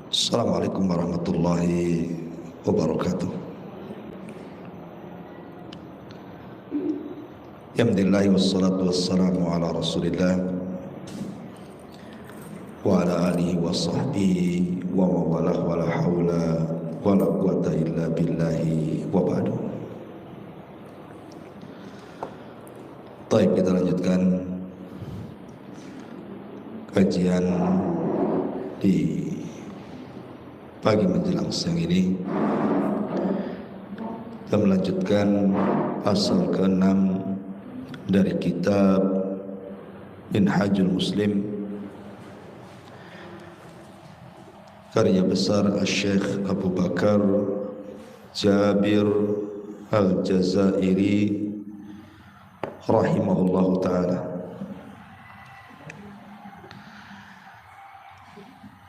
Assalamualaikum warahmatullahi wabarakatuh. Alhamdulillah wassalatu wassalamu ala Rasulillah wa ala alihi wa sahbihi wa mawalah wa la hawla wa la quwata illa billahi wa ba'du. Baik, kita lanjutkan kajian di pagi menjelang siang ini. Kita melanjutkan pasal ke-6 dari kitab Minhajul Muslim karya besar Syekh Abu Bakar Jabir Al-Jazairi rahimahullahu ta'ala.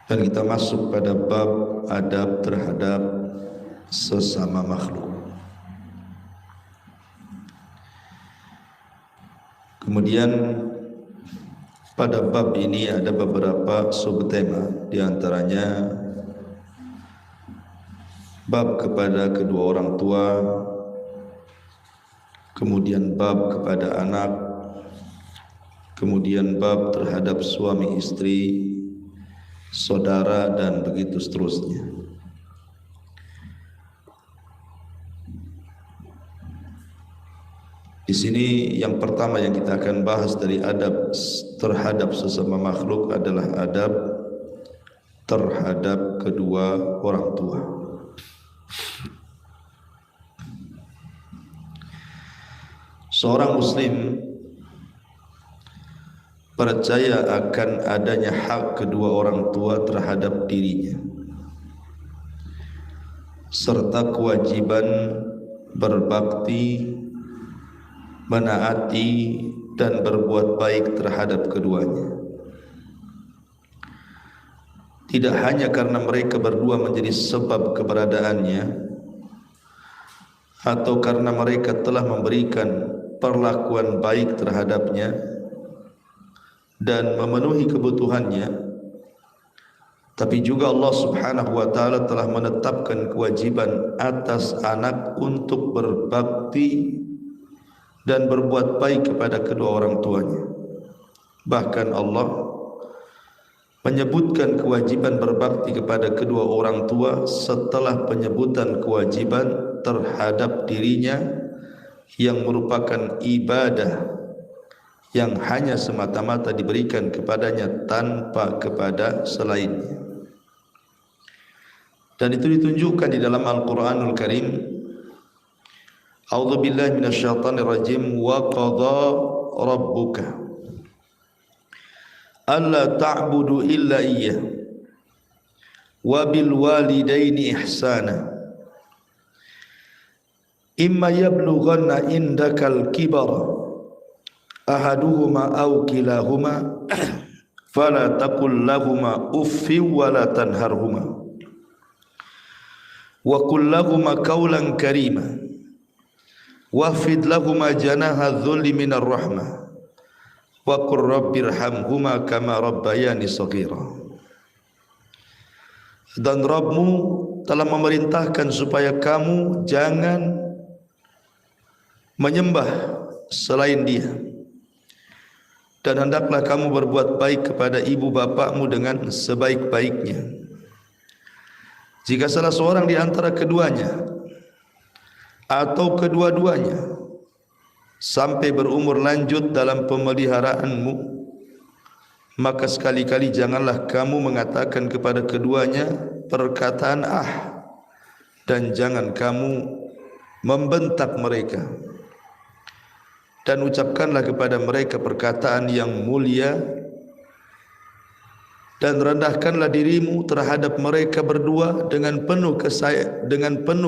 Dan kita masuk pada bab adab terhadap sesama makhluk. Kemudian pada bab ini ada beberapa subtema, di antaranya bab kepada kedua orang tua, kemudian bab kepada anak, kemudian bab terhadap suami istri, saudara, dan begitu seterusnya. Di sini yang pertama yang kita akan bahas dari adab terhadap sesama makhluk adalah adab terhadap kedua orang tua. Seorang muslim percaya akan adanya hak kedua orang tua terhadap dirinya, serta kewajiban berbakti, menaati, dan berbuat baik terhadap keduanya. Tidak hanya karena mereka berdua menjadi sebab keberadaannya, atau karena mereka telah memberikan perlakuan baik terhadapnya dan memenuhi kebutuhannya, tapi juga Allah Subhanahu wa ta'ala telah menetapkan kewajiban atas anak untuk berbakti dan berbuat baik kepada kedua orang tuanya. Bahkan Allah menyebutkan kewajiban berbakti kepada kedua orang tua setelah penyebutan kewajiban terhadap dirinya yang merupakan ibadah yang hanya semata-mata diberikan kepadanya tanpa kepada selainnya. Dan itu ditunjukkan di dalam Al-Quranul Karim. A'udzu billahi minasyaitonir rajim. Wa qadha rabbuka alla ta'budu illa iyyah wa bil walidaini ihsana imma yablughanna indakal kibara ahaduhuma aw kilahuma fala taqul lahumā uffin wa la tanharhumā wa qul lahumā qawlan karīmā wafid lahumā janāha dhulli minar rahmah wa qur rabbirhamhumā kamā rabbayani shaghīrā. Dan Rabbmu telah memerintahkan supaya kamu jangan menyembah selain Dia, dan hendaklah kamu berbuat baik kepada ibu bapakmu dengan sebaik-baiknya. Jika salah seorang di antara keduanya atau kedua-duanya sampai berumur lanjut dalam pemeliharaanmu, maka sekali-kali janganlah kamu mengatakan kepada keduanya perkataan dan jangan kamu membentak mereka, dan ucapkanlah kepada mereka perkataan yang mulia, dan rendahkanlah dirimu terhadap mereka berdua dengan penuh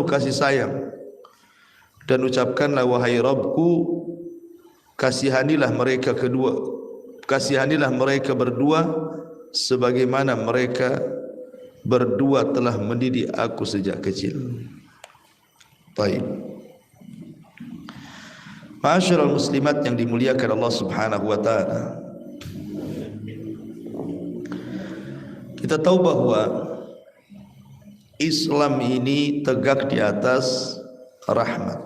kasih sayang, dan ucapkanlah, wahai Rabbku, kasihanilah mereka berdua sebagaimana mereka berdua telah mendidik aku sejak kecil. Baik. Ma'asyiral muslimat yang dimuliakan Allah Subhanahu wa taala. Kita tahu bahwa Islam ini tegak di atas rahmat.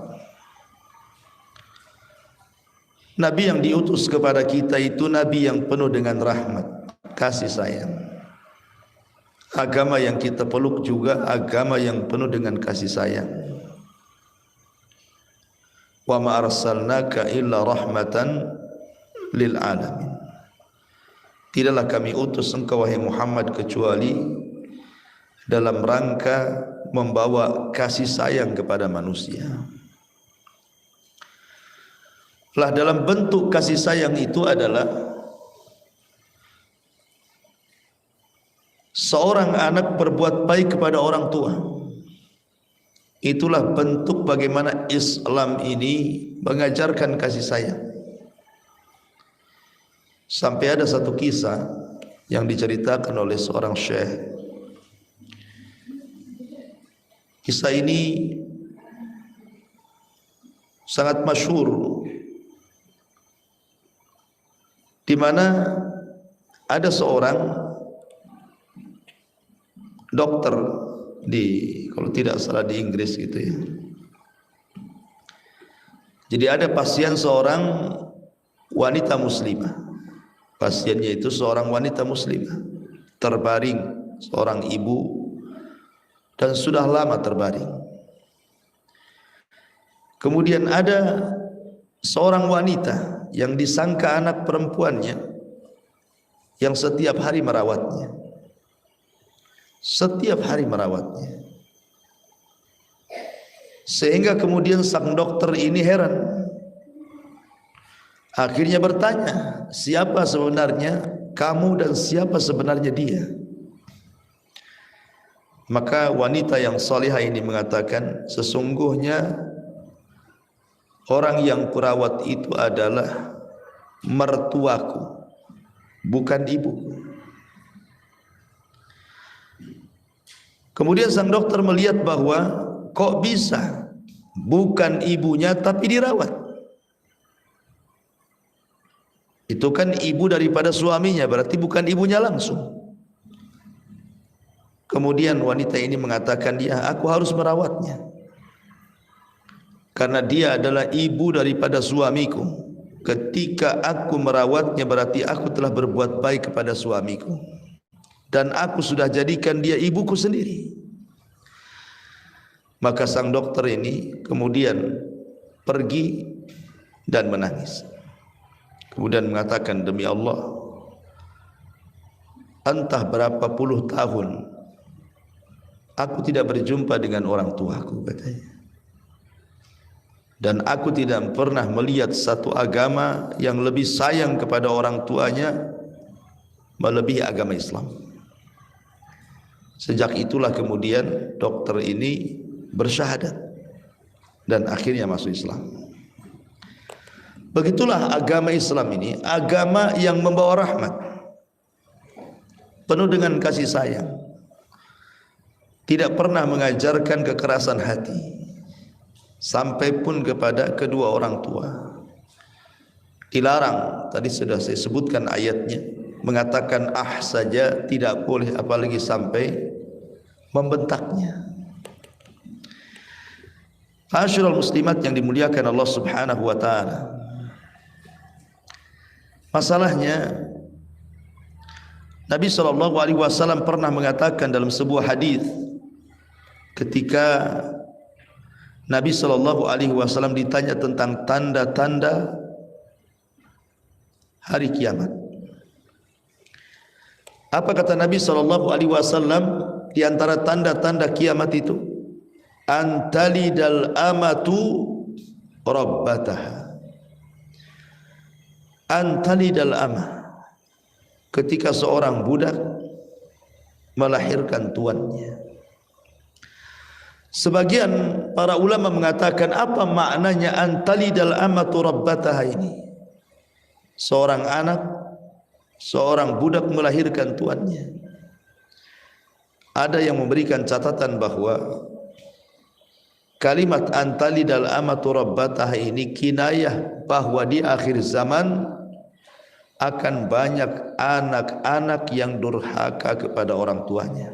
Nabi yang diutus kepada kita itu nabi yang penuh dengan rahmat, kasih sayang. Agama yang kita peluk juga agama yang penuh dengan kasih sayang. Wa ma arsalnaka illa rahmatan lil alamin. Tidaklah kami utus engkau wahai Muhammad kecuali dalam rangka membawa kasih sayang kepada manusia. Lah dalam bentuk kasih sayang itu adalah seorang anak berbuat baik kepada orang tua. Itulah bentuk bagaimana Islam ini mengajarkan kasih sayang. Sampai ada satu kisah yang diceritakan oleh seorang syekh. Kisah ini sangat masyhur, di mana ada seorang dokter di, kalau tidak salah di Inggris gitu ya. Jadi ada pasien seorang wanita muslimah. Pasiennya itu seorang wanita muslimah, terbaring, seorang ibu, dan sudah lama terbaring. Kemudian ada seorang wanita yang disangka anak perempuannya yang setiap hari merawatnya. Setiap hari merawatnya. Sehingga kemudian sang dokter ini heran. Akhirnya bertanya, siapa sebenarnya kamu dan siapa sebenarnya dia? Maka wanita yang salihah ini mengatakan, sesungguhnya orang yang kurawat itu adalah mertuaku, bukan ibuku. Kemudian sang dokter melihat bahwa kok bisa bukan ibunya tapi dirawat. Itu kan ibu daripada suaminya, berarti bukan ibunya langsung. Kemudian wanita ini mengatakan, dia, aku harus merawatnya karena dia adalah ibu daripada suamiku. Ketika aku merawatnya berarti aku telah berbuat baik kepada suamiku, dan aku sudah jadikan dia ibuku sendiri. Maka sang dokter ini kemudian pergi dan menangis. Kemudian mengatakan, demi Allah, entah berapa puluh tahun aku tidak berjumpa dengan orang tuaku, katanya. Dan aku tidak pernah melihat satu agama yang lebih sayang kepada orang tuanya melebihi agama Islam. Sejak itulah kemudian dokter ini bersyahadat dan akhirnya masuk Islam. Begitulah agama Islam ini, agama yang membawa rahmat, penuh dengan kasih sayang, tidak pernah mengajarkan kekerasan hati, sampai pun kepada kedua orang tua. Dilarang, tadi sudah saya sebutkan ayatnya, mengatakan ah saja tidak boleh, apalagi sampai membentaknya. Ma'asyiral muslimat yang dimuliakan Allah Subhanahu wa taala. Masalahnya Nabi SAW pernah mengatakan dalam sebuah hadis, ketika Nabi SAW ditanya tentang tanda-tanda hari kiamat. Apa kata Nabi SAW di antara tanda-tanda kiamat itu? Antalidal amatu rabbataha. Antalidal amah, ketika seorang budak melahirkan tuannya. Sebagian para ulama mengatakan, apa maknanya antalidal amatu rabbataha ini? Seorang anak, seorang budak melahirkan tuannya. Ada yang memberikan catatan bahwa kalimat antalidal amatu rabbataha ini kinayah bahwa di akhir zaman akan banyak anak-anak yang durhaka kepada orang tuanya.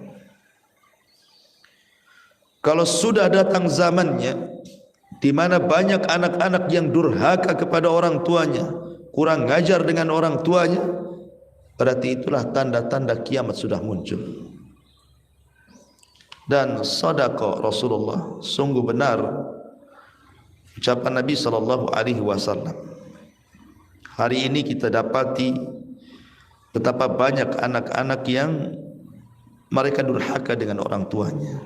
kalau sudah datang zamannya di mana banyak anak-anak yang durhaka kepada orang tuanya, kurang ngajar dengan orang tuanya, berarti itulah tanda-tanda kiamat sudah muncul. Dan sadaqa Rasulullah, sungguh benar ucapan Nabi sallallahu alaihi wasallam. Hari ini kita dapati betapa banyak anak-anak yang mereka durhaka dengan orang tuanya.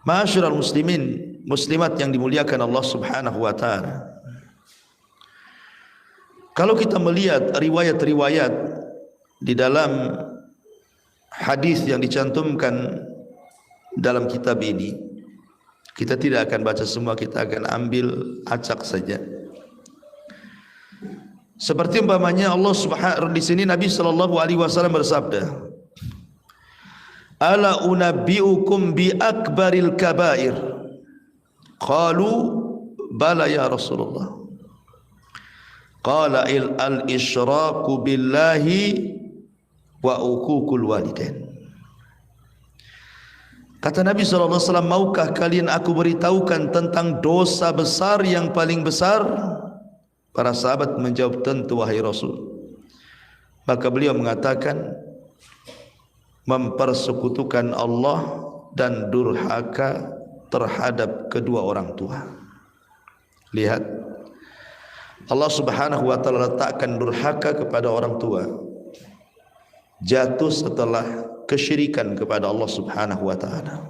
Ma'asyiral muslimin, muslimat yang dimuliakan Allah Subhanahu wa taala. Kalau kita melihat riwayat-riwayat di dalam hadis yang dicantumkan dalam kitab ini, kita tidak akan baca semua, kita akan ambil acak saja. Seperti umpamanya Allah Subhanahu di sini Nabi sallallahu alaihi wasallam bersabda, "Ala unabbiukum bi akbaril kabair?" Qalu, "Bala ya Rasulullah." Qala al-isyraku billahi wa uququl walidain. Kata Nabi SAW, maukah kalian aku beritahukan tentang dosa besar yang paling besar? Para sahabat menjawab, tentu wahai Rasul. Maka beliau mengatakan, mempersekutukan Allah dan durhaka terhadap kedua orang tua. Lihat, Allah Subhanahu wa taala letakkan durhaka kepada orang tua jatuh setelah kesyirikan kepada Allah Subhanahu wa taala.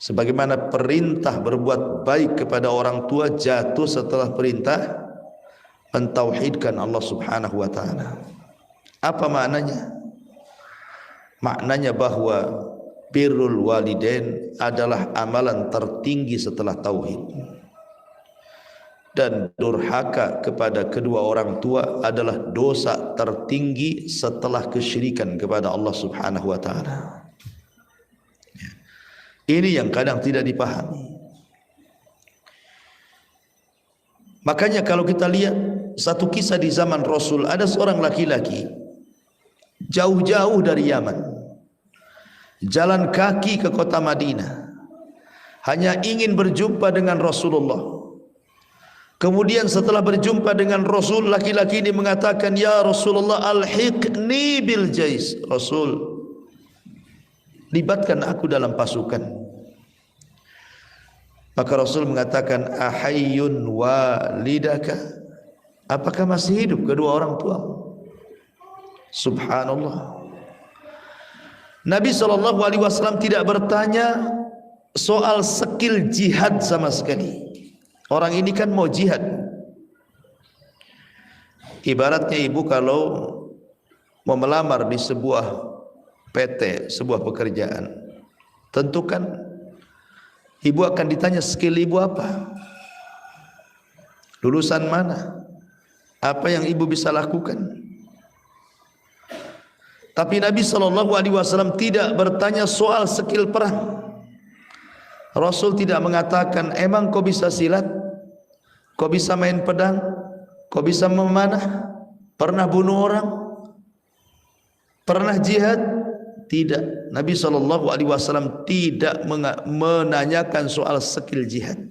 Sebagaimana perintah berbuat baik kepada orang tua jatuh setelah perintah mentauhidkan Allah Subhanahu wa taala. Apa maknanya? Maknanya bahwa birrul walidain adalah amalan tertinggi setelah tauhid. Dan durhaka kepada kedua orang tua adalah dosa tertinggi setelah kesyirikan kepada Allah Subhanahu wa taala. Ini yang kadang tidak dipahami. Makanya kalau kita lihat satu kisah di zaman Rasul, ada seorang laki-laki jauh-jauh dari Yaman, jalan kaki ke kota Madinah, hanya ingin berjumpa dengan Rasulullah. Kemudian setelah berjumpa dengan Rasul, laki-laki ini mengatakan, "Ya Rasulullah, alhiqni bil jais." Rasul, libatkan aku dalam pasukan. Maka Rasul mengatakan, "Ahayyun walidaka?" Apakah masih hidup kedua orang tuamu? Subhanallah. Nabi SAW tidak bertanya soal skill jihad sama sekali. Orang ini kan mau jihad. Ibaratnya ibu kalau mau melamar di sebuah PT, sebuah pekerjaan, tentu kan ibu akan ditanya skill ibu apa, lulusan mana, apa yang ibu bisa lakukan. Tapi Nabi SAW tidak bertanya soal skill perang. Rasul tidak mengatakan, emang kau bisa silat? Kau bisa main pedang? Kau bisa memanah? Pernah bunuh orang? Pernah jihad? Tidak. Nabi SAW tidak menanyakan soal skill jihad.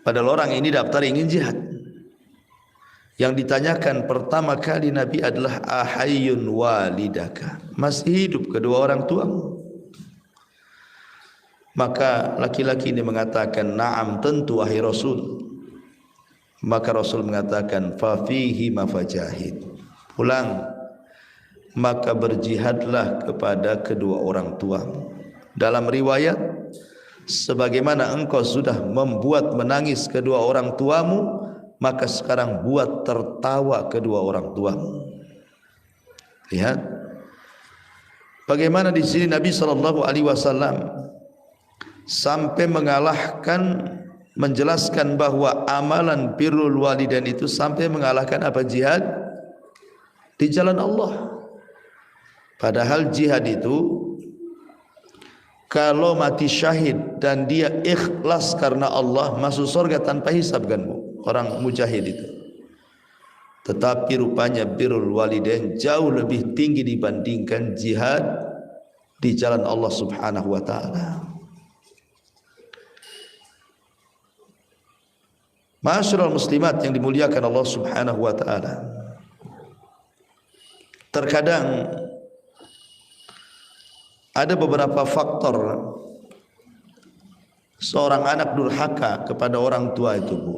Padahal orang ini daftar ingin jihad. Yang ditanyakan pertama kali Nabi adalah, ahayyun walidaka? Masih hidup kedua orang tuamu? Maka laki-laki ini mengatakan, na'am, tentu wahai Rasul. Maka Rasul mengatakan, fa fihi mafajahid. Pulang, maka berjihadlah kepada kedua orang tuamu. Dalam riwayat, sebagaimana engkau sudah membuat menangis kedua orang tuamu, maka sekarang buat tertawa kedua orang tuamu. Lihat bagaimana di sini Nabi SAW sampai mengalahkan, menjelaskan bahwa amalan birrul walidain itu sampai mengalahkan apa? Jihad di jalan Allah. Padahal jihad itu kalau mati syahid dan dia ikhlas karena Allah, masuk surga tanpa hisab kan Bu, orang mujahid itu. Tetapi rupanya birrul walidain jauh lebih tinggi dibandingkan jihad di jalan Allah Subhanahu wa taala. Ma'asyiral muslimat yang dimuliakan Allah Subhanahu wa taala. Terkadang ada beberapa faktor seorang anak durhaka kepada orang tua itu, Bu.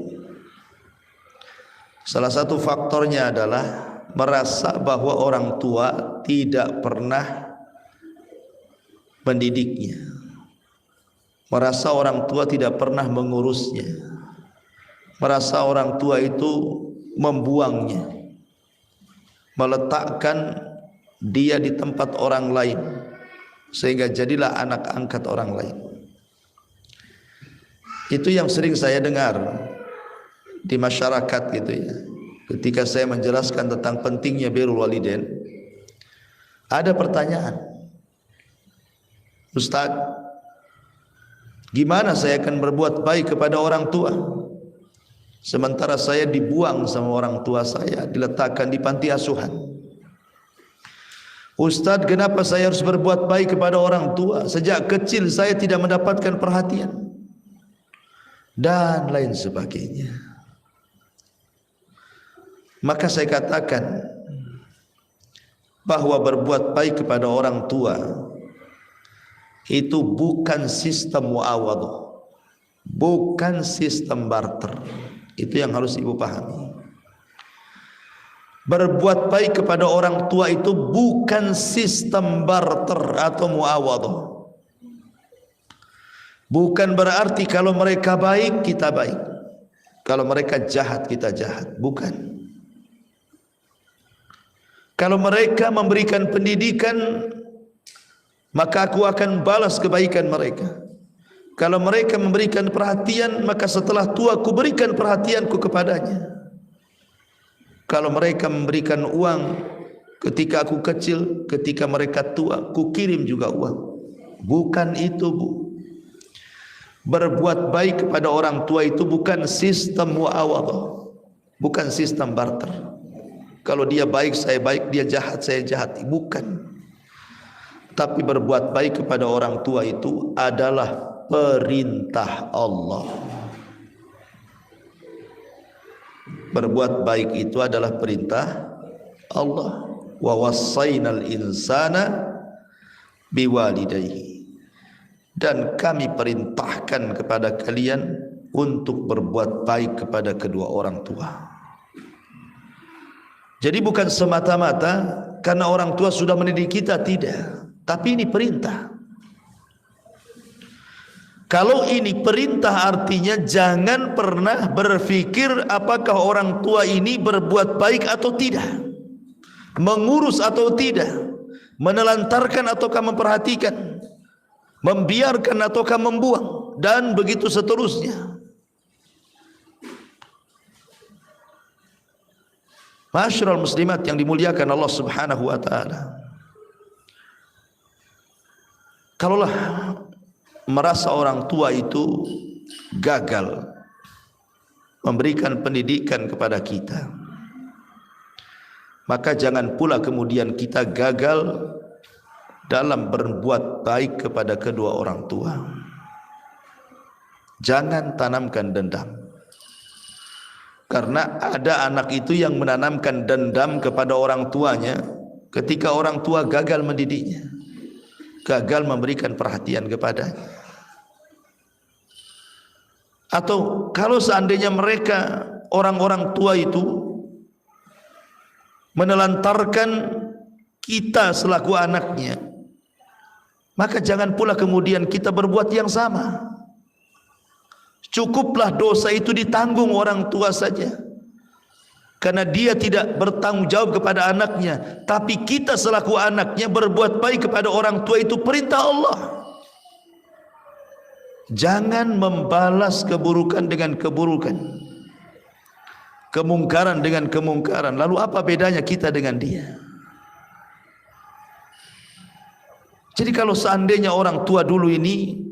Salah satu faktornya adalah merasa bahwa orang tua tidak pernah mendidiknya, merasa orang tua tidak pernah mengurusnya, merasa orang tua itu membuangnya, meletakkan dia di tempat orang lain, sehingga jadilah anak angkat orang lain. Itu yang sering saya dengar di masyarakat gitu ya. Ketika saya menjelaskan tentang pentingnya birrul walidain, ada pertanyaan, Ustaz, gimana saya akan berbuat baik kepada orang tua sementara saya dibuang sama orang tua saya, diletakkan di panti asuhan? Ustaz, kenapa saya harus berbuat baik kepada orang tua? Sejak kecil saya tidak mendapatkan perhatian, dan lain sebagainya. Maka saya katakan bahwa berbuat baik kepada orang tua itu bukan sistem muawadhah, bukan sistem barter. Itu yang harus ibu pahami. Berbuat baik kepada orang tua itu bukan sistem barter atau muawadhah. Bukan berarti kalau mereka baik kita baik, kalau mereka jahat kita jahat. Bukan. Kalau mereka memberikan pendidikan, maka aku akan balas kebaikan mereka. Kalau mereka memberikan perhatian, maka setelah tua aku berikan perhatianku kepadanya. Kalau mereka memberikan uang ketika aku kecil, ketika mereka tua, aku kirim juga uang. Bukan itu, Bu. Berbuat baik kepada orang tua itu bukan sistem muawadhah, bukan sistem barter. Kalau dia baik saya baik, dia jahat saya jahat, bukan. Tapi berbuat baik kepada orang tua itu adalah perintah Allah. Berbuat baik itu adalah perintah Allah. Wa wassaynal insana biwalidayhi. Dan kami perintahkan kepada kalian untuk berbuat baik kepada kedua orang tua. Jadi bukan semata-mata karena orang tua sudah mendidik kita, tidak. Tapi ini perintah. Kalau ini perintah artinya jangan pernah berpikir apakah orang tua ini berbuat baik atau tidak, mengurus atau tidak, menelantarkan ataukah memperhatikan, membiarkan ataukah membuang, dan begitu seterusnya. Ma'asyiral muslimat yang dimuliakan Allah Subhanahu wa taala. Kalaulah merasa orang tua itu gagal memberikan pendidikan kepada kita, maka jangan pula kemudian kita gagal dalam berbuat baik kepada kedua orang tua. Jangan tanamkan dendam. Karena ada anak itu yang menanamkan dendam kepada orang tuanya ketika orang tua gagal mendidiknya, gagal memberikan perhatian kepadanya. Atau kalau seandainya mereka orang-orang tua itu menelantarkan kita selaku anaknya, maka jangan pula kemudian kita berbuat yang sama. Cukuplah dosa itu ditanggung orang tua saja, karena dia tidak bertanggung jawab kepada anaknya. Tapi kita selaku anaknya berbuat baik kepada orang tua itu perintah Allah. Jangan membalas keburukan dengan keburukan, kemungkaran dengan kemungkaran. Lalu apa bedanya kita dengan dia? Jadi kalau seandainya orang tua dulu ini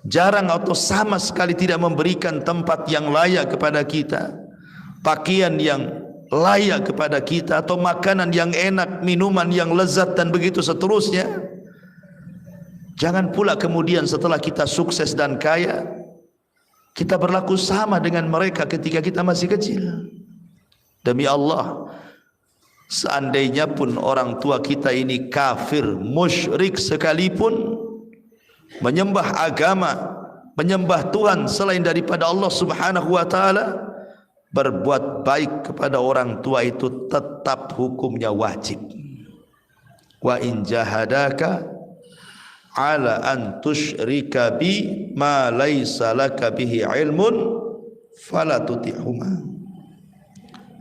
jarang atau sama sekali tidak memberikan tempat yang layak kepada kita, pakaian yang layak kepada kita, atau makanan yang enak, minuman yang lezat dan begitu seterusnya. Jangan pula kemudian setelah kita sukses dan kaya, kita berlaku sama dengan mereka ketika kita masih kecil. Demi Allah, seandainya pun orang tua kita ini kafir, musyrik sekalipun, menyembah agama, menyembah Tuhan selain daripada Allah Subhanahu wa taala, berbuat baik kepada orang tua itu tetap hukumnya wajib. Wa in jahadaka ala an tusyrika bi ma laisa laka bihi ilmun fala tuti'huma.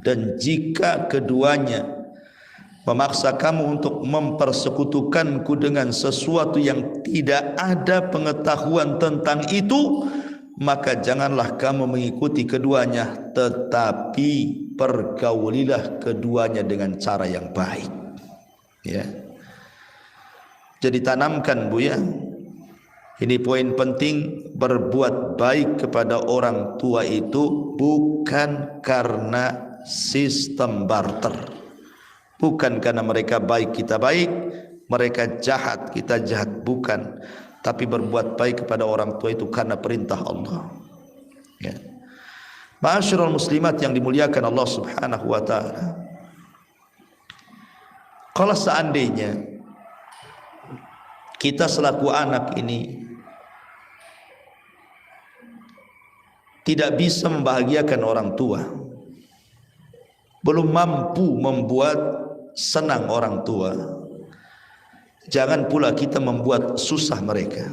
Dan jika keduanya memaksa kamu untuk mempersekutukanku dengan sesuatu yang tidak ada pengetahuan tentang itu, maka janganlah kamu mengikuti keduanya, tetapi pergaulilah keduanya dengan cara yang baik. Ya. Jadi tanamkan Bu ya, ini poin penting, berbuat baik kepada orang tua itu bukan karena sistem barter, bukan karena mereka baik kita baik, mereka jahat kita jahat, bukan. Tapi berbuat baik kepada orang tua itu karena perintah Allah. Ya. Ma'asyiral muslimat yang dimuliakan Allah Subhanahu wa taala, kalau seandainya kita selaku anak ini tidak bisa membahagiakan orang tua, belum mampu membuat senang orang tua, jangan pula kita membuat susah mereka.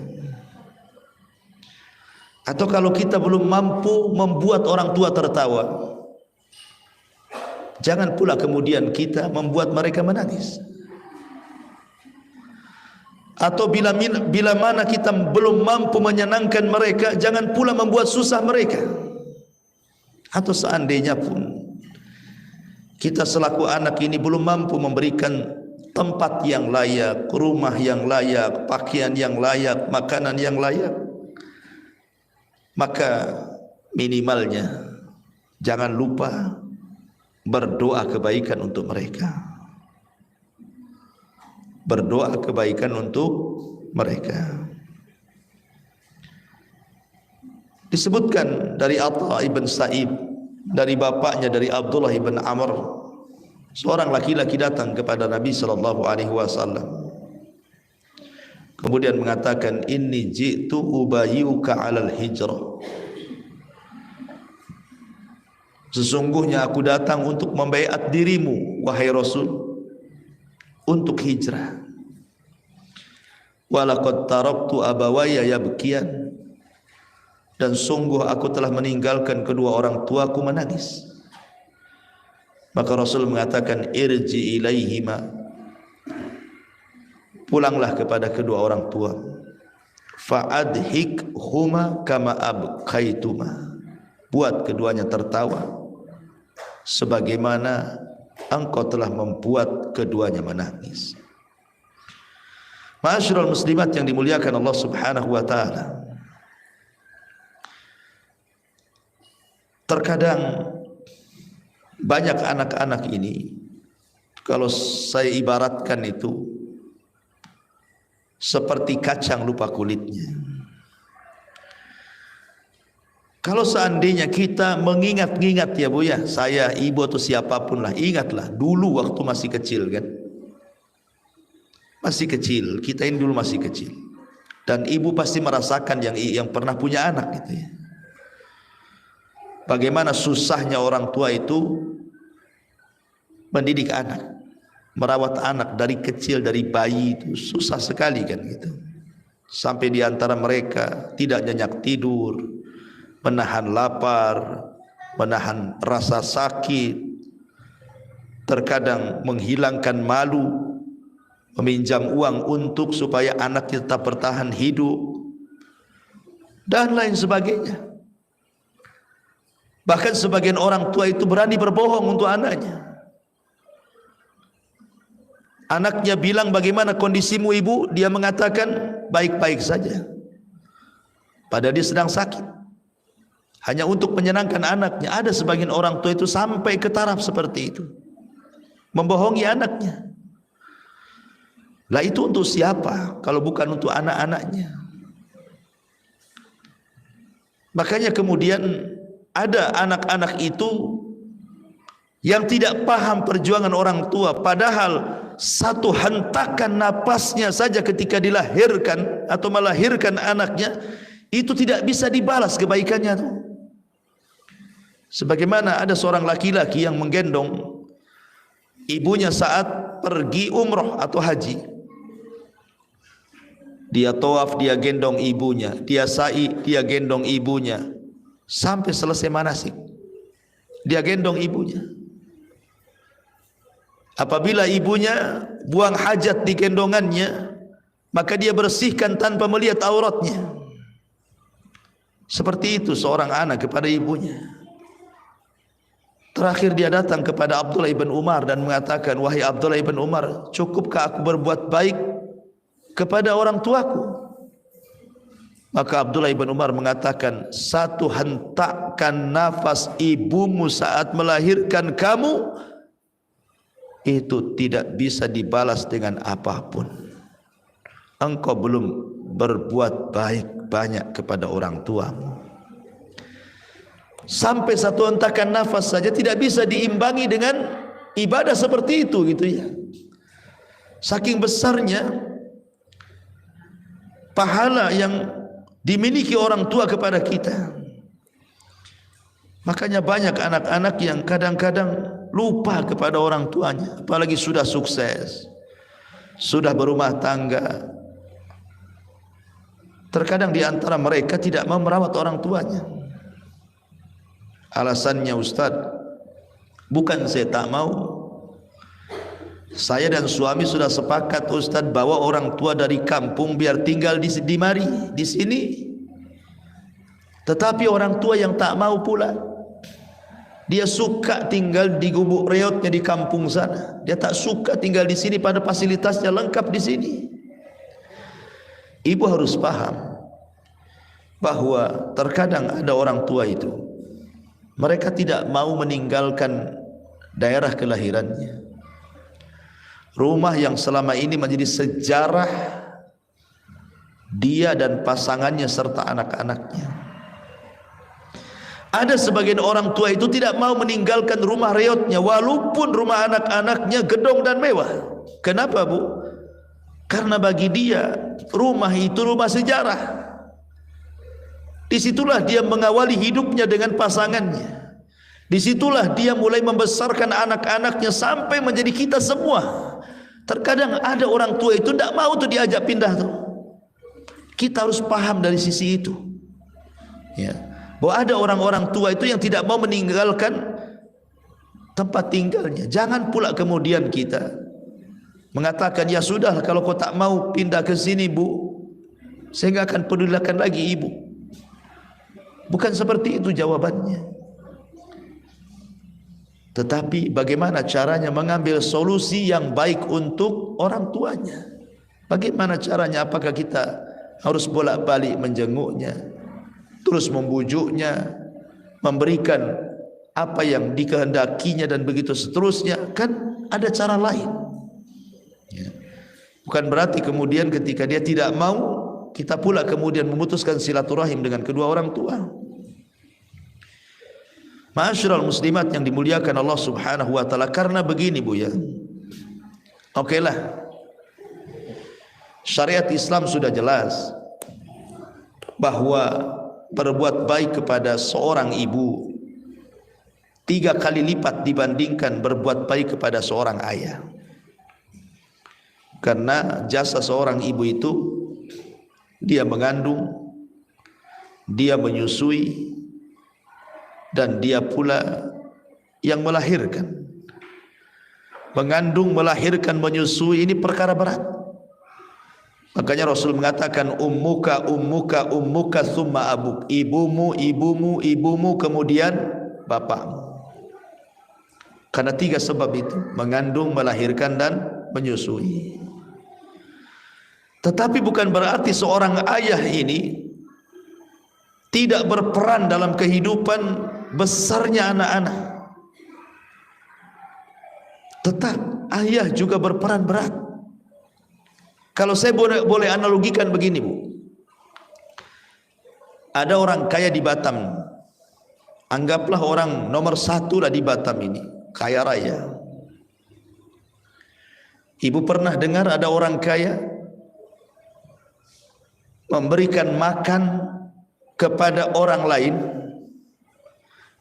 Atau kalau kita belum mampu membuat orang tua tertawa, jangan pula kemudian kita membuat mereka menangis. Atau bila mana kita belum mampu menyenangkan mereka, jangan pula membuat susah mereka. Atau seandainya pun kita selaku anak ini belum mampu memberikan tempat yang layak, rumah yang layak, pakaian yang layak, makanan yang layak, maka minimalnya jangan lupa berdoa kebaikan untuk mereka. Berdoa kebaikan untuk mereka. Disebutkan dari Atha ibn Sa'ib, dari bapaknya, dari Abdullah ibn Amr, seorang laki-laki datang kepada Nabi sallallahu alaihi wasallam, kemudian mengatakan, inni ji'tu ubayyuka 'alal hijrah. Sesungguhnya aku datang untuk membaiat dirimu wahai Rasul untuk hijrah. Walaqad taraktu abawayya yabkiyan, dan sungguh aku telah meninggalkan kedua orang tuaku menangis. Maka Rasul mengatakan, irji ilaihima, pulanglah kepada kedua orang tua, fa'adhik huma kama abqaituma, buat keduanya tertawa sebagaimana engkau telah membuat keduanya menangis. Ma'asyiral muslimat yang dimuliakan Allah Subhanahu wa taala, terkadang banyak anak-anak ini, kalau saya ibaratkan itu seperti kacang lupa kulitnya. Kalau seandainya kita mengingat-ingat ya Bu ya, saya, ibu atau siapapun lah, ingatlah dulu waktu masih kecil kan. Masih kecil, kita ini dulu masih kecil. Dan ibu pasti merasakan yang pernah punya anak gitu ya. Bagaimana susahnya orang tua itu mendidik anak, merawat anak dari kecil, dari bayi itu susah sekali kan gitu. Sampai di antara mereka tidak nyenyak tidur, menahan lapar, menahan rasa sakit, terkadang menghilangkan malu, meminjam uang untuk supaya anaknya tetap bertahan hidup, dan lain sebagainya. Bahkan sebagian orang tua itu berani berbohong untuk anaknya. Anaknya bilang, bagaimana kondisimu ibu? Dia mengatakan baik-baik saja, padahal dia sedang sakit. hanya untuk menyenangkan anaknya. Ada sebagian orang tua itu sampai ke taraf seperti itu, membohongi anaknya. Lah itu untuk siapa kalau bukan untuk anak-anaknya? Makanya kemudian ada anak-anak itu yang tidak paham perjuangan orang tua, padahal satu hentakan napasnya saja ketika dilahirkan atau melahirkan anaknya itu tidak bisa dibalas kebaikannya tuh. Sebagaimana ada seorang laki-laki yang menggendong ibunya saat pergi umroh atau haji. Dia tawaf, dia gendong ibunya, dia sa'i, dia gendong ibunya sampai selesai manasik. Dia gendong ibunya. Apabila ibunya buang hajat di gendongannya, maka dia bersihkan tanpa melihat auratnya. Seperti itu seorang anak kepada ibunya. Terakhir dia datang kepada Abdullah ibn Umar dan mengatakan, wahai Abdullah ibn Umar, cukupkah aku berbuat baik kepada orang tuaku? Maka Abdullah ibn Umar mengatakan, satu hentakan nafas ibumu saat melahirkan kamu itu tidak bisa dibalas dengan apapun. Engkau belum berbuat baik banyak kepada orang tuamu. Sampai satu hentakan nafas saja tidak bisa diimbangi dengan ibadah seperti itu, gitu ya. Saking besarnya pahala yang dimiliki orang tua kepada kita. Makanya banyak anak-anak yang kadang-kadang lupa kepada orang tuanya, apalagi sudah sukses, sudah berumah tangga. Terkadang di antara mereka tidak mau merawat orang tuanya. Alasannya, Ustaz, bukan saya tak mau. Saya dan suami sudah sepakat, Ustaz, bawa orang tua dari kampung biar tinggal di sini. Tetapi orang tua yang tak mau pula. Dia suka tinggal di gubuk reotnya di kampung sana. Dia tak suka tinggal di sini pada fasilitasnya lengkap di sini. Ibu harus paham bahwa terkadang ada orang tua itu, mereka tidak mau meninggalkan daerah kelahirannya. Rumah yang selama ini menjadi sejarah dia dan pasangannya serta anak-anaknya. Ada sebagian orang tua itu tidak mau meninggalkan rumah reotnya walaupun rumah anak-anaknya gedong dan mewah. Kenapa, Bu? Karena bagi dia rumah itu rumah sejarah. Disitulah dia mengawali hidupnya dengan pasangannya. Disitulah dia mulai membesarkan anak-anaknya sampai menjadi kita semua. Terkadang ada orang tua itu tidak mau tuh diajak pindah tuh. Kita harus paham dari sisi itu, ya. Bahwa ada orang-orang tua itu yang tidak mau meninggalkan tempat tinggalnya. Jangan pula kemudian kita mengatakan, ya sudah, kalau kau tak mau pindah ke sini, Bu, saya enggak akan pedulikan lagi ibu. Bukan seperti itu jawabannya. Tetapi bagaimana caranya mengambil solusi yang baik untuk orang tuanya? Bagaimana caranya? Apakah kita harus bolak-balik menjenguknya, terus membujuknya, memberikan apa yang dikehendakinya dan begitu seterusnya? Kan ada cara lain, ya. Bukan berarti kemudian ketika dia tidak mau, kita pula kemudian memutuskan silaturahim dengan kedua orang tua. Ma'asyiral muslimat yang dimuliakan Allah Subhanahu wa taala, karena begini, Bu, ya. Okelah, syariat Islam sudah jelas bahwa berbuat baik kepada seorang ibu 3 kali lipat dibandingkan berbuat baik kepada seorang ayah. Karena jasa seorang ibu itu, dia mengandung, dia menyusui, dan dia pula yang melahirkan. Mengandung, melahirkan, menyusui ini perkara berat. Makanya Rasul mengatakan, ummuka ummuka ummuka summa abuk. Ibumu, ibumu, ibumu, kemudian bapakmu. Karena 3 sebab itu, mengandung, melahirkan, dan menyusui. Tetapi bukan berarti seorang ayah ini tidak berperan dalam kehidupan besarnya anak-anak. Tetap ayah juga berperan berat. Kalau saya boleh analogikan begini, Bu. Ada orang kaya di Batam. Anggaplah orang nomor 1 lah di Batam ini, kaya raya. Ibu pernah dengar ada orang kaya memberikan makan kepada orang lain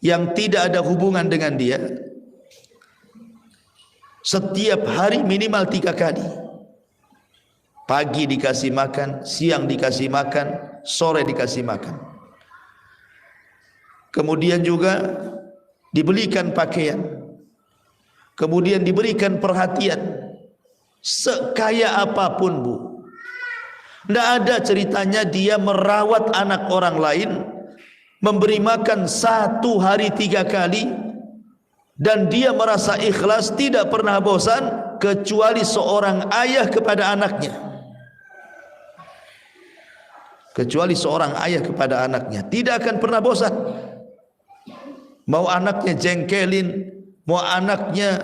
yang tidak ada hubungan dengan dia setiap hari minimal 3 kali. Pagi dikasih makan, siang dikasih makan, sore dikasih makan. Kemudian juga dibelikan pakaian, kemudian diberikan perhatian. Sekaya apapun, Bu, tidak ada ceritanya dia merawat anak orang lain, memberi makan 1 hari 3 kali, dan dia merasa ikhlas, tidak pernah bosan, kecuali seorang ayah kepada anaknya. Kecuali seorang ayah kepada anaknya, tidak akan pernah bosan. Mau anaknya jengkelin, mau anaknya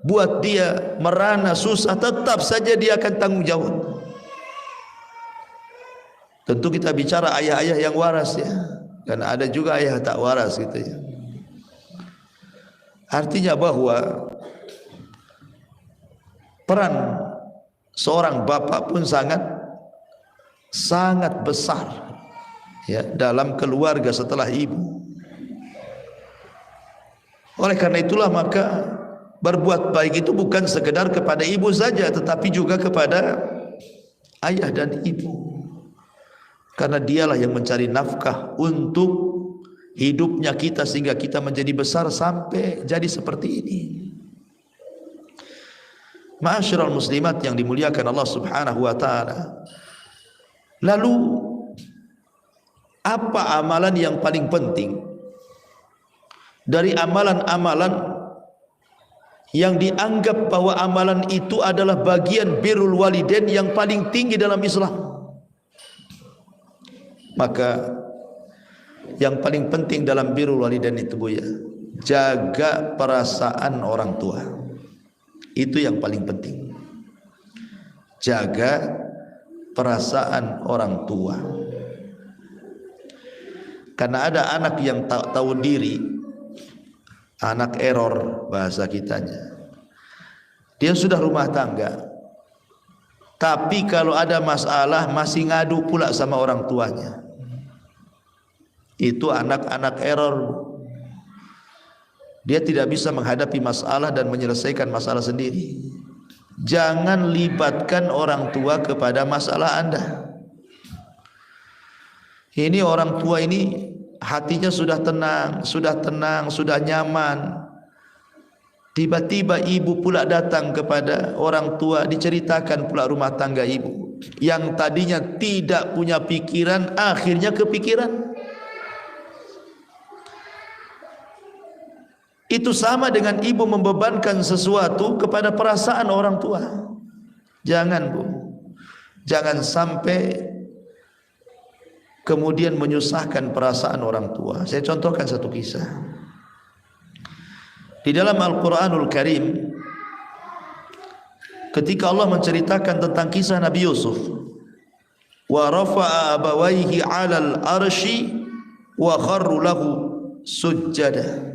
buat dia merana susah, tetap saja dia akan tanggung jawab. Tentu kita bicara ayah-ayah yang waras ya, karena ada juga ayah tak waras gitu ya. Artinya bahwa peran seorang bapak pun sangat besar ya dalam keluarga setelah ibu. Oleh karena itulah maka berbuat baik itu bukan sekedar kepada ibu saja, tetapi juga kepada ayah dan ibu. Karena dialah yang mencari nafkah untuk hidupnya kita sehingga kita menjadi besar sampai jadi seperti ini. Ma'asyiral muslimat yang dimuliakan Allah Subhanahu wa taala. Lalu apa amalan yang paling penting dari amalan-amalan yang dianggap bahwa amalan itu adalah bagian birrul walidain yang paling tinggi dalam Islam? Maka yang paling penting dalam birrul walidain itu, Bu ya, jaga perasaan orang tua. Itu yang paling penting. Jaga perasaan orang tua. Karena ada anak yang tak tahu diri, anak error bahasa kitanya. Dia sudah rumah tangga, tapi kalau ada masalah masih ngadu pula sama orang tuanya. Itu anak-anak error. Dia tidak bisa menghadapi masalah dan menyelesaikan masalah sendiri. Jangan libatkan orang tua kepada masalah Anda. Ini orang tua ini hatinya sudah tenang, sudah nyaman. Tiba-tiba ibu pula datang kepada orang tua, diceritakan pula rumah tangga ibu. Yang tadinya tidak punya pikiran, akhirnya kepikiran. Itu sama dengan ibu membebankan sesuatu kepada perasaan orang tua. Jangan, Bu. Jangan sampai kemudian menyusahkan perasaan orang tua. Saya contohkan satu kisah. Di dalam Al-Quranul Karim, ketika Allah menceritakan tentang kisah Nabi Yusuf, wa rafa'a abawaihi 'alal arsy wa kharru lahu sujjada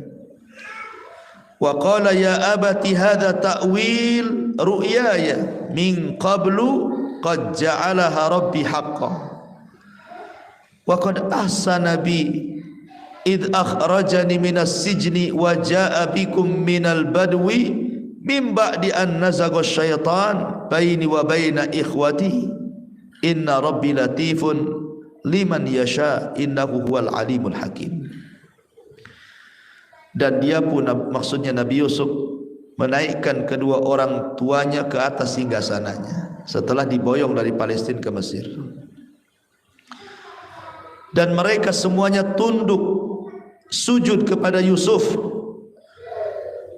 wa qala ya abati hadza ta'wil ru'yaya min qablu qad ja'alaha rabbi haqqan wa qad ahsana bi id akhrajani minas sijni wa jaa bikum minal badwi min ba'di an nazagha syaitan baini wa baina ikhwati inna rabbi latifun liman yasha innahu huwal alimul hakim. Dan dia pun, maksudnya Nabi Yusuf, menaikkan kedua orang tuanya ke atas singgasananya setelah diboyong dari Palestina ke Mesir. Dan mereka semuanya tunduk sujud kepada Yusuf.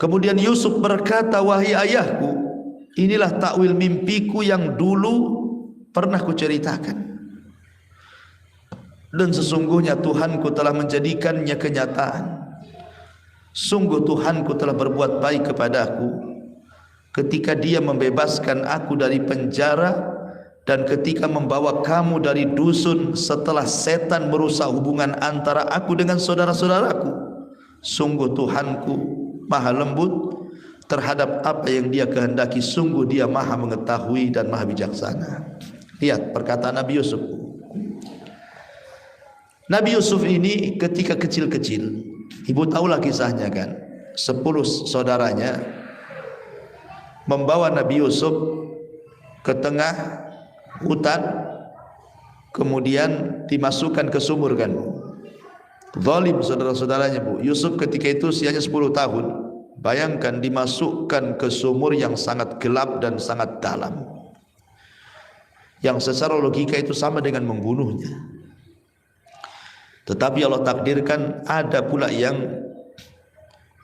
Kemudian Yusuf berkata, wahai ayahku, inilah takwil mimpiku yang dulu pernah kuceritakan. dan sesungguhnya Tuhanku telah menjadikannya kenyataan. Sungguh Tuhanku telah berbuat baik kepadaku ketika Dia membebaskan aku dari penjara dan ketika membawa kamu dari dusun setelah setan merusak hubungan antara aku dengan saudara-saudaraku. Sungguh Tuhanku maha lembut terhadap apa yang Dia kehendaki. Sungguh Dia maha mengetahui dan maha bijaksana. Lihat perkataan Nabi Yusuf. Nabi Yusuf ini ketika kecil-kecil, ibu tahulah kisahnya kan, 10 saudaranya membawa Nabi Yusuf ke tengah hutan, kemudian dimasukkan ke sumur kan. Zalim saudara-saudaranya bu. Yusuf ketika itu usianya 10 tahun. Bayangkan dimasukkan ke sumur yang sangat gelap dan sangat dalam, yang secara logika itu sama dengan membunuhnya. Tetapi Allah takdirkan ada pula yang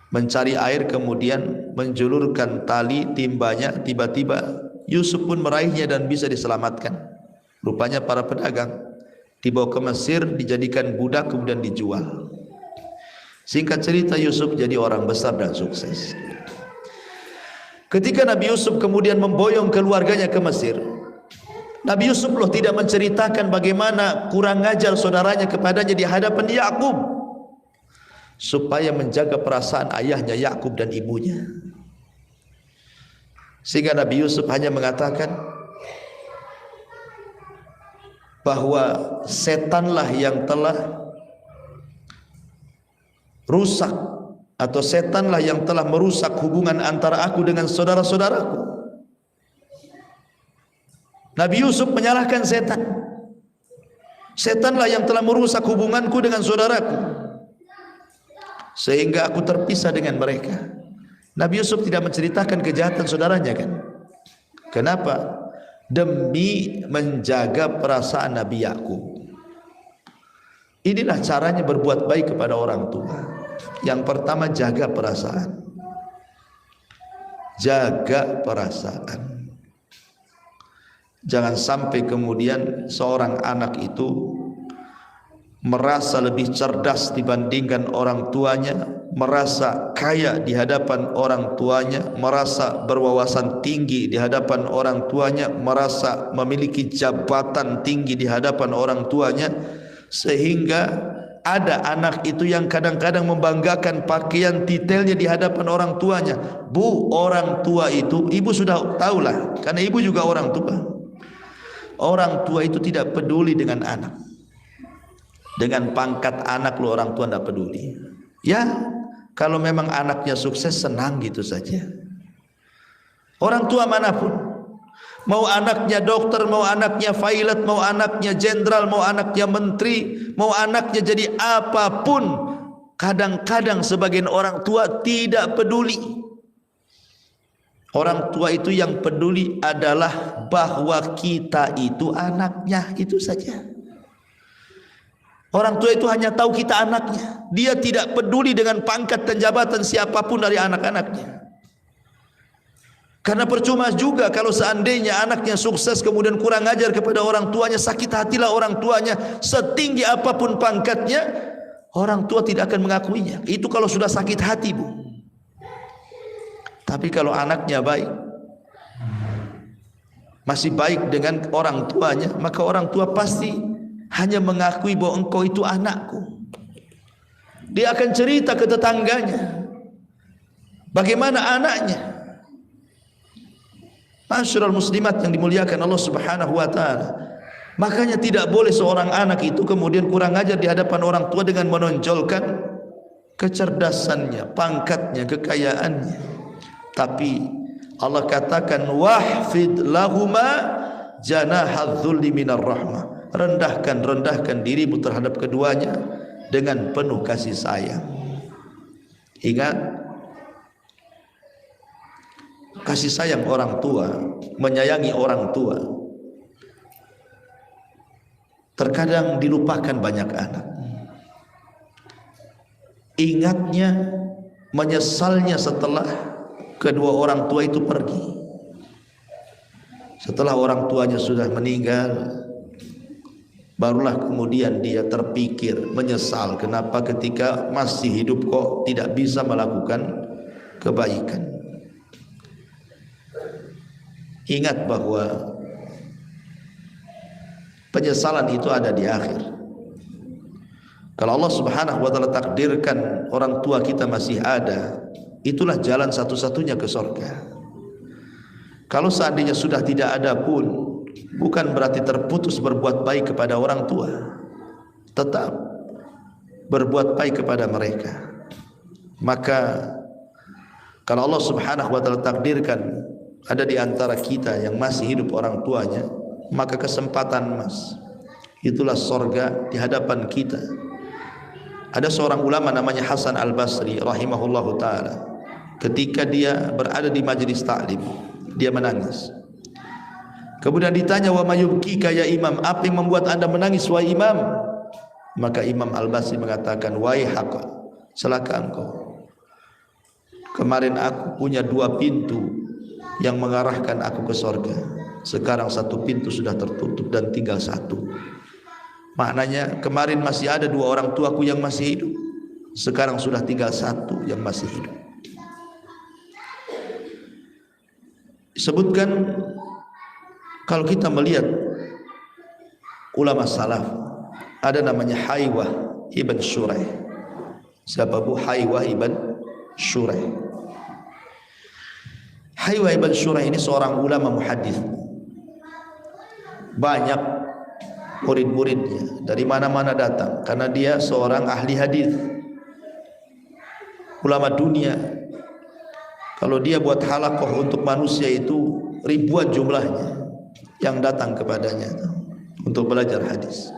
mencari air kemudian menjulurkan tali timbanya, tiba-tiba Yusuf pun meraihnya dan bisa diselamatkan. Rupanya para pedagang dibawa ke Mesir, dijadikan budak kemudian dijual. Singkat cerita Yusuf jadi orang besar dan sukses. Ketika Nabi Yusuf kemudian memboyong keluarganya ke Mesir, Nabi Yusuf loh tidak menceritakan bagaimana kurang ajar saudaranya kepadanya di hadapan Yakub, supaya menjaga perasaan ayahnya Yakub dan ibunya. Sehingga Nabi Yusuf hanya mengatakan bahwa setanlah yang telah rusak, atau setanlah yang telah merusak hubungan antara aku dengan saudara-saudaraku. Nabi Yusuf menyalahkan setan. Setanlah yang telah merusak hubunganku dengan saudaraku, sehingga aku terpisah dengan mereka. Nabi Yusuf tidak menceritakan kejahatan saudaranya kan. Kenapa? Demi menjaga perasaan Nabi Yakub. Inilah caranya berbuat baik kepada orang tua. Yang pertama, jaga perasaan. Jaga perasaan. Jangan sampai kemudian seorang anak itu merasa lebih cerdas dibandingkan orang tuanya, merasa kaya di hadapan orang tuanya, merasa berwawasan tinggi di hadapan orang tuanya, merasa memiliki jabatan tinggi di hadapan orang tuanya, sehingga ada anak itu yang kadang-kadang membanggakan pakaian detailnya di hadapan orang tuanya. Bu, orang tua itu, ibu sudah tahulah, karena ibu juga orang tua. Orang tua itu tidak peduli dengan anak. Dengan pangkat anak lo orang tua tidak peduli. Ya, kalau memang anaknya sukses senang gitu saja. Orang tua manapun, mau anaknya dokter, mau anaknya pilot, mau anaknya jenderal, mau anaknya menteri, mau anaknya jadi apapun, kadang-kadang sebagian orang tua tidak peduli. Orang tua itu yang peduli adalah bahwa kita itu anaknya, itu saja. Orang tua itu hanya tahu kita anaknya. Dia tidak peduli dengan pangkat dan jabatan siapapun dari anak-anaknya. Karena percuma juga kalau seandainya anaknya sukses kemudian kurang ajar kepada orang tuanya, sakit hatilah orang tuanya. Setinggi apapun pangkatnya, orang tua tidak akan mengakuinya. Itu kalau sudah sakit hati, bu. Tapi kalau anaknya baik, masih baik dengan orang tuanya, maka orang tua pasti hanya mengakui bahwa engkau itu anakku. Dia akan cerita ke tetangganya bagaimana anaknya. Masyarul muslimat yang dimuliakan Allah Subhanahu wa taala. Makanya tidak boleh seorang anak itu kemudian kurang ajar di hadapan orang tua dengan menonjolkan kecerdasannya, pangkatnya, kekayaannya. Tapi Allah katakan wahfid lahuma janahadzulli minar rahmah. Rendahkan dirimu terhadap keduanya dengan penuh kasih sayang. Ingat, kasih sayang orang tua, menyayangi orang tua, terkadang dilupakan banyak anak. Ingatnya, menyesalnya setelah kedua orang tua itu pergi. Setelah orang tuanya sudah meninggal, barulah kemudian dia terpikir, menyesal kenapa ketika masih hidup kok tidak bisa melakukan kebaikan. Ingat bahwa penyesalan itu ada di akhir. Kalau Allah Subhanahu wa taala takdirkan orang tua kita masih ada, itulah jalan satu-satunya ke surga. Kalau seandainya sudah tidak ada pun, bukan berarti terputus berbuat baik kepada orang tua. Tetap berbuat baik kepada mereka. Maka kalau Allah Subhanahu wa taala takdirkan ada di antara kita yang masih hidup orang tuanya, maka kesempatan emas, itulah surga di hadapan kita. Ada seorang ulama namanya Hasan Al-Basri rahimahullahu ta'ala, ketika dia berada di majelis ta'lim, dia menangis. Kemudian ditanya, wa mayubkika ya imam, apa yang membuat anda menangis wahai imam? Maka Imam Al-Basri mengatakan, waihaka, celaka engkau. Kemarin aku punya 2 pintu yang mengarahkan aku ke surga. Sekarang 1 pintu sudah tertutup dan tinggal 1. Maknanya kemarin masih ada 2 orang tuaku yang masih hidup, sekarang sudah tinggal 1 yang masih hidup. Disebutkan kalau kita melihat ulama salaf, ada namanya Haywah ibn Shuraih. Siapa bu? Haywah ibn Shuraih. Haywah ibn Shuraih ini seorang ulama muhadis. Banyak murid-muridnya dari mana-mana datang karena dia seorang ahli hadis, ulama dunia. Kalau dia buat halaqah untuk manusia itu ribuan jumlahnya yang datang kepadanya untuk belajar hadis.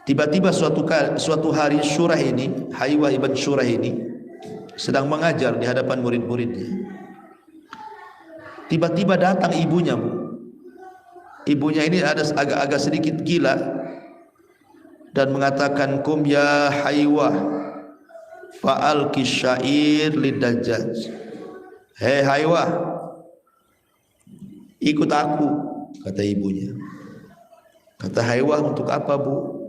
Tiba-tiba suatu hari Shuraih ini, Haywah ibn Shuraih ini sedang mengajar di hadapan murid-muridnya. Tiba-tiba datang ibunya, Bu. Ibunya ini ada agak sedikit gila dan mengatakan, kum ya Haywah fa'alki syair lidajjaj. Hei Haywah, ikut aku, kata ibunya. Kata Haywah, untuk apa bu?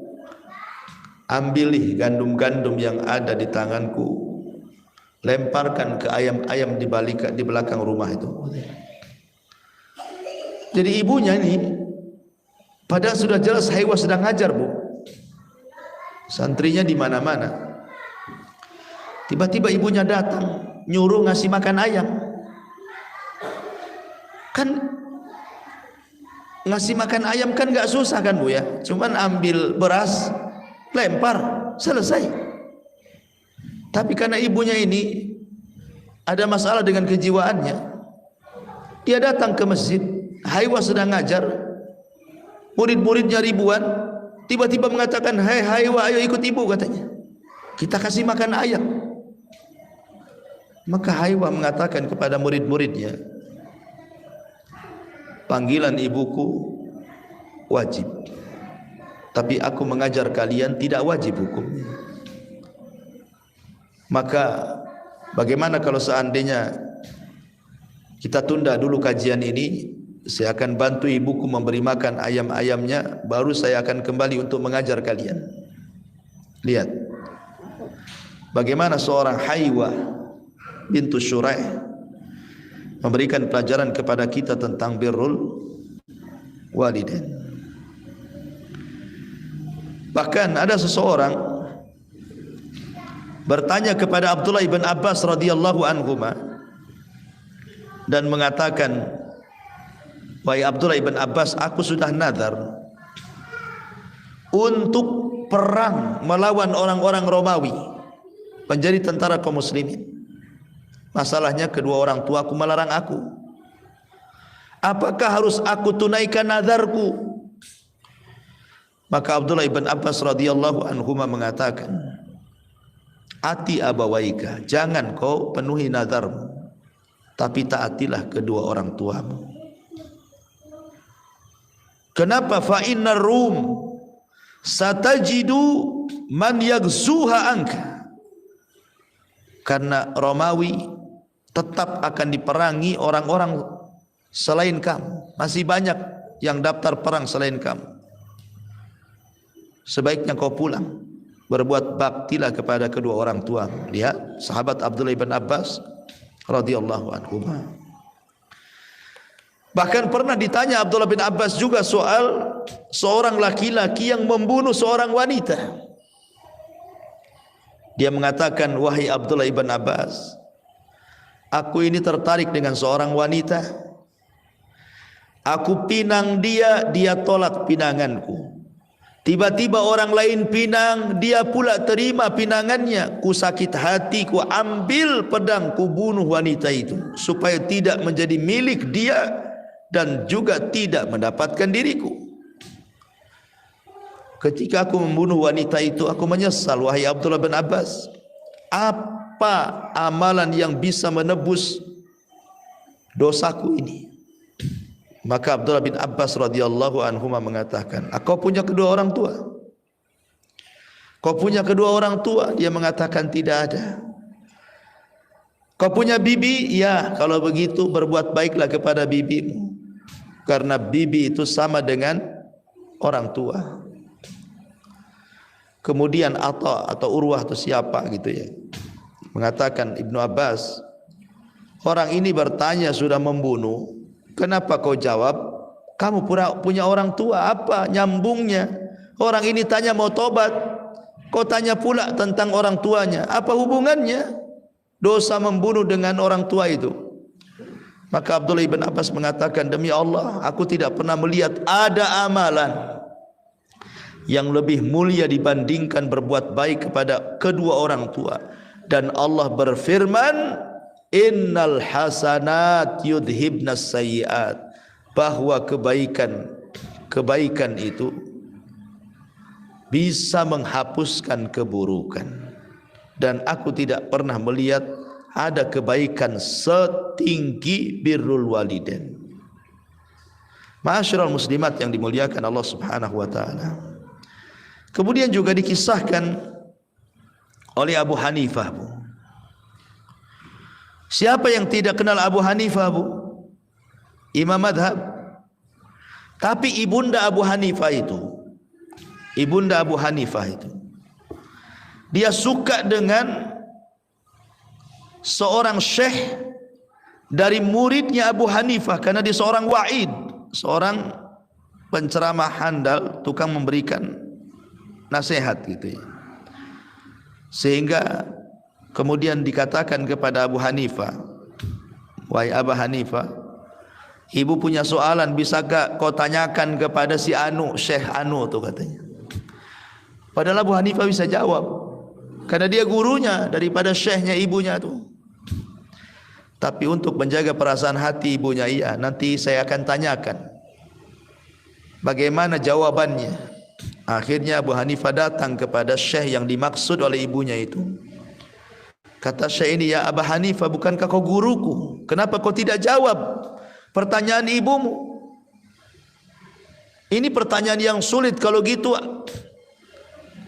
Ambilih gandum-gandum yang ada di tanganku, lemparkan ke ayam-ayam di belakang rumah itu. Jadi ibunya ini, padahal sudah jelas Haywah sedang ngajar, Bu. Santrinya di mana-mana. Tiba-tiba ibunya datang, nyuruh ngasih makan ayam. Kan ngasih makan ayam kan gak susah kan, Bu ya? Cuman ambil beras, lempar, selesai. Tapi karena ibunya ini ada masalah dengan kejiwaannya, dia datang ke masjid. Haywah sedang ngajar, murid-muridnya ribuan, tiba-tiba mengatakan, hei Haywah, ayo ikut ibu, katanya, kita kasih makan ayam. Maka Haywah mengatakan kepada murid-muridnya, panggilan ibuku wajib, tapi aku mengajar kalian tidak wajib hukumnya. Maka bagaimana kalau seandainya kita tunda dulu kajian ini? Saya akan bantu ibuku memberi makan ayam-ayamnya, baru saya akan kembali untuk mengajar kalian. Lihat bagaimana seorang Haywah bintu Shuraih memberikan pelajaran kepada kita tentang birrul walidain. Bahkan ada seseorang bertanya kepada Abdullah ibn Abbas radhiyallahu anhuma dan mengatakan, wahai Abdullah ibn Abbas, aku sudah nazar untuk perang melawan orang-orang Romawi, menjadi tentara kaum muslimin. Masalahnya kedua orang tuaku melarang aku. Apakah harus aku tunaikan nazarku? Maka Abdullah ibn Abbas radhiyallahu anhuma mengatakan, ati abawaika, jangan kau penuhi nazarmu, tapi taatilah kedua orang tuamu. Kenapa? Fa innar rum satajidu man yaghzuha anka. Karena Romawi tetap akan diperangi orang-orang selain kamu. Masih banyak yang daftar perang selain kamu. sebaiknya kau pulang, berbuat baktilah kepada kedua orang tua. Lihat sahabat Abdullah bin Abbas radhiyallahu anhu. Bahkan pernah ditanya Abdullah bin Abbas juga soal seorang laki-laki yang membunuh seorang wanita. Dia mengatakan, wahai Abdullah bin Abbas, aku ini tertarik dengan seorang wanita. Aku pinang dia, dia tolak pinanganku. Tiba-tiba orang lain pinang, dia pula terima pinangannya. Ku sakit hati, ku ambil pedang, ku bunuh wanita itu supaya tidak menjadi milik dia dan juga tidak mendapatkan diriku. Ketika aku membunuh wanita itu, aku menyesal, wahai Abdullah bin Abbas. Apa amalan yang bisa menebus dosaku ini? Maka Abdullah bin Abbas radhiyallahu anhu mengatakan, kau punya kedua orang tua? Kau punya kedua orang tua? Dia mengatakan tidak ada. Kau punya bibi? Ya, kalau begitu berbuat baiklah kepada bibimu, karena bibi itu sama dengan orang tua. Kemudian atau Urwah atau siapa gitu ya, mengatakan, Ibnu Abbas, orang ini bertanya sudah membunuh, kenapa kau jawab kamu punya orang tua? Apa nyambungnya? Orang ini tanya mau tobat, kau tanya pula tentang orang tuanya. Apa hubungannya dosa membunuh dengan orang tua itu? Maka Abdullah bin Abbas mengatakan, demi Allah, aku tidak pernah melihat ada amalan yang lebih mulia dibandingkan berbuat baik kepada kedua orang tua. Dan Allah berfirman, innal hasanat yudhibnas sayyiat, bahwa kebaikan itu bisa menghapuskan keburukan. Dan aku tidak pernah melihat ada kebaikan setinggi birrul walidain. Ma'asyiral muslimat yang dimuliakan Allah Subhanahu wa taala. Kemudian juga dikisahkan oleh Abu Hanifah, Bu. Siapa yang tidak kenal Abu Hanifah, Bu? Imam madhab. Tapi ibunda Abu Hanifah itu, dia suka dengan seorang syekh dari muridnya Abu Hanifah, karena dia seorang wa'id, seorang penceramah handal, tukang memberikan nasihat gitu ya. Sehingga kemudian dikatakan kepada Abu Hanifah, wahai Abu Hanifah, ibu punya soalan, bisakah kau tanyakan kepada si Anu, Syekh Anu tuh katanya. Padahal Abu Hanifah bisa jawab, karena dia gurunya daripada syekhnya ibunya tuh. Tapi untuk menjaga perasaan hati ibunya, iya, nanti saya akan tanyakan bagaimana jawabannya. Akhirnya Abu Hanifah datang kepada syekh yang dimaksud oleh ibunya itu. Kata syekh ini, ya Abu Hanifah, bukankah kau guruku? Kenapa kau tidak jawab pertanyaan ibumu? Ini pertanyaan yang sulit, kalau gitu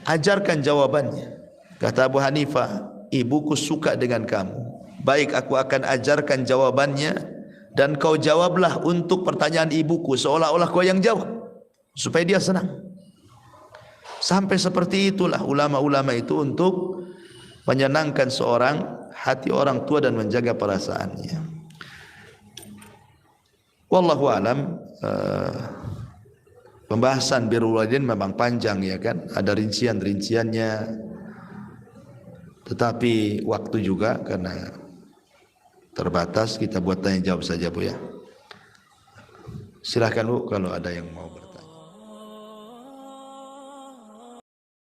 ajarkan jawabannya. Kata Abu Hanifah, ibuku suka dengan kamu. Baik, aku akan ajarkan jawabannya, dan kau jawablah untuk pertanyaan ibuku, seolah-olah kau yang jawab, supaya dia senang. Sampai seperti itulah ulama-ulama itu untuk menyenangkan seorang hati orang tua dan menjaga perasaannya. Wallahu alam. Pembahasan birrul walidain memang panjang ya kan, ada rincian-rinciannya. Tetapi waktu juga karena terbatas, kita buat tanya jawab saja Bu ya. Silakan Bu kalau ada yang mau.